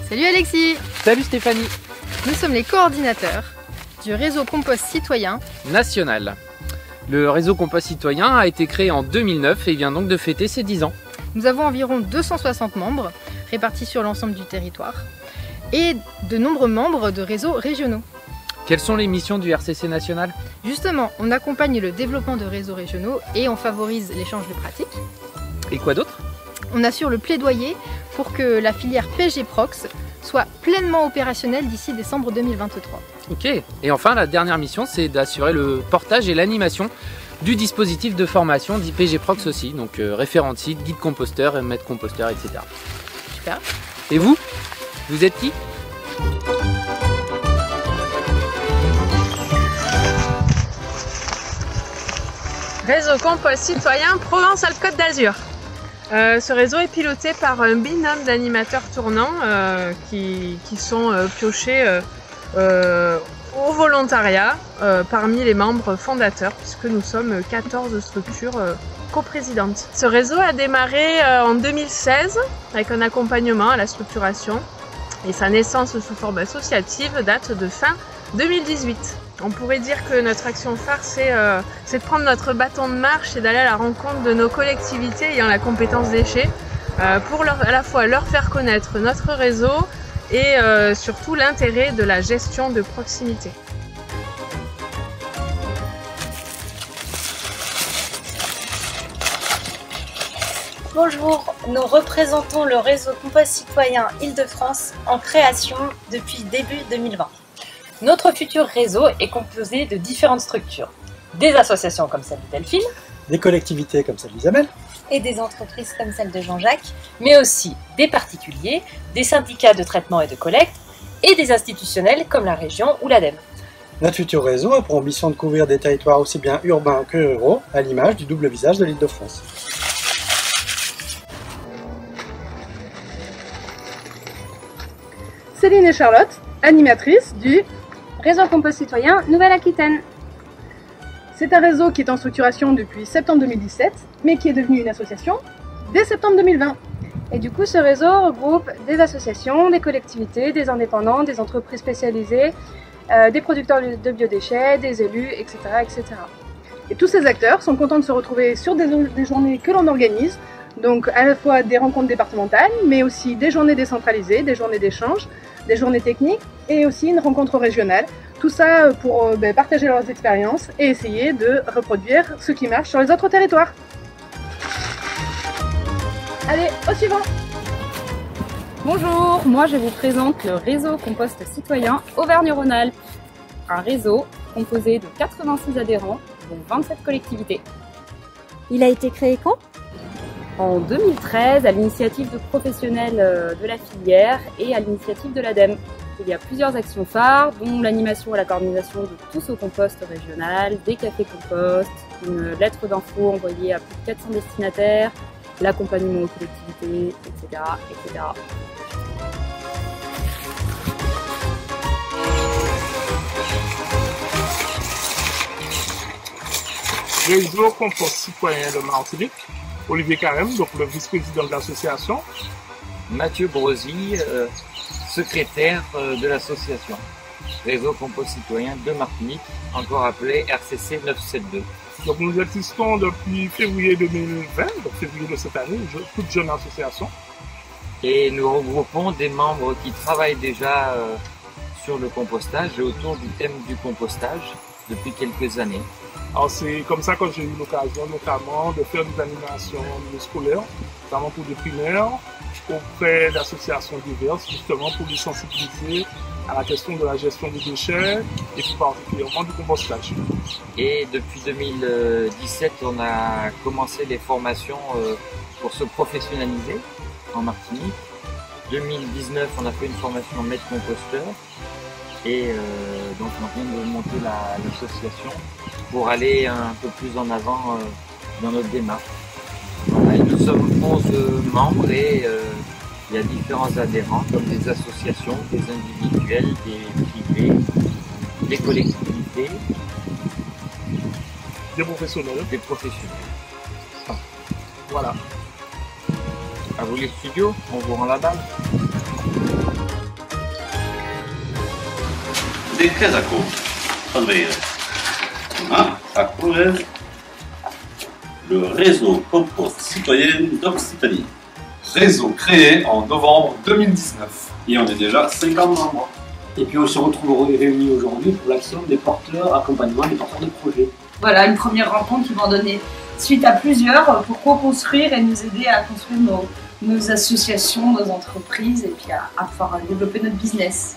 Salut Alexis. Salut Stéphanie. Nous sommes les coordinateurs du réseau Compost Citoyen National. Le réseau Compost Citoyen a été créé en 2009 et vient donc de fêter ses 10 ans. Nous avons environ 260 membres répartis sur l'ensemble du territoire et de nombreux membres de réseaux régionaux. Quelles sont les missions du RCC national? Justement, on accompagne le développement de réseaux régionaux et on favorise l'échange de pratiques. Et quoi d'autre? On assure le plaidoyer pour que la filière PG-Prox soit pleinement opérationnelle d'ici décembre 2023. Ok. Et enfin, la dernière mission, c'est d'assurer le portage et l'animation du dispositif de formation dit PG-Prox aussi, donc référent de site, guide composteur, maître composteur, etc. Super. Et vous? Vous êtes qui? Réseau Compost Citoyen Provence-Alpes-Côte d'Azur. Ce réseau est piloté par un binôme d'animateurs tournants qui sont piochés au volontariat parmi les membres fondateurs, puisque nous sommes 14 structures coprésidentes. Ce réseau a démarré en 2016 avec un accompagnement à la structuration et sa naissance sous forme associative date de fin 2018. On pourrait dire que notre action phare, c'est de prendre notre bâton de marche et d'aller à la rencontre de nos collectivités ayant la compétence déchets pour à la fois leur faire connaître notre réseau et surtout l'intérêt de la gestion de proximité. Bonjour, nous représentons le réseau Compost Citoyen Île-de-France en création depuis début 2020. Notre futur réseau est composé de différentes structures, des associations comme celle de Delphine, des collectivités comme celle d'Isabelle, et des entreprises comme celle de Jean-Jacques, mais aussi des particuliers, des syndicats de traitement et de collecte, et des institutionnels comme la région ou l'ADEME. Notre futur réseau a pour ambition de couvrir des territoires aussi bien urbains que ruraux, à l'image du double visage de l'Île-de-France. Céline et Charlotte, animatrices du Réseau Compost Citoyen Nouvelle-Aquitaine. C'est un réseau qui est en structuration depuis septembre 2017, mais qui est devenu une association dès septembre 2020. Et du coup, ce réseau regroupe des associations, des collectivités, des indépendants, des entreprises spécialisées, des producteurs de biodéchets, des élus, etc., etc. Et tous ces acteurs sont contents de se retrouver sur des journées que l'on organise, donc à la fois des rencontres départementales, mais aussi des journées décentralisées, des journées d'échange, des journées techniques et aussi une rencontre régionale. Tout ça pour partager leurs expériences et essayer de reproduire ce qui marche sur les autres territoires. Allez, au suivant! Bonjour, moi je vous présente le réseau Compost Citoyen Auvergne-Rhône-Alpes. Un réseau composé de 86 adhérents, dont 27 collectivités. Il a été créé quand? En 2013, à l'initiative de professionnels de la filière et à l'initiative de l'ADEME. Il y a plusieurs actions phares, dont l'animation et la coordination de tous au compost régional, des cafés compost, une lettre d'info envoyée à plus de 400 destinataires, l'accompagnement aux collectivités, etc., etc. Réseau Compost Citoyen de Martinique, Olivier Carême, donc le vice-président de l'association. Mathieu Brosy, secrétaire de l'association. Réseau Compost Citoyen de Martinique, encore appelé RCC 972. Donc nous existons depuis février 2020, donc février de cette année, toute jeune association. Et nous regroupons des membres qui travaillent déjà sur le compostage et autour du thème du compostage depuis quelques années. Alors c'est comme ça que j'ai eu l'occasion notamment de faire des animations scolaires, notamment pour des primaires, auprès d'associations diverses, justement pour les sensibiliser à la question de la gestion des déchets et plus particulièrement du compostage. Et depuis 2017, on a commencé les formations pour se professionnaliser en Martinique. 2019, on a fait une formation maître composteur et donc on vient de monter l'association pour aller un peu plus en avant dans notre démarche. Voilà, et nous sommes 11 membres et il y a différents adhérents comme des associations, des individuels, des privés, des collectivités, des professionnels. Voilà. À vous les studios, on vous rend la balle. de Quesaco. Pode ver. Acurez, le réseau compost citoyen d'Occitanie. Réseau créé en novembre 2019. Et on est déjà 50 membres. Et puis on se retrouve réunis aujourd'hui pour l'action des porteurs, accompagnement des porteurs de projets. Voilà, une première rencontre qui va en donner suite à plusieurs pour co-construire et nous aider à construire nos associations, nos entreprises et puis à pouvoir développer notre business.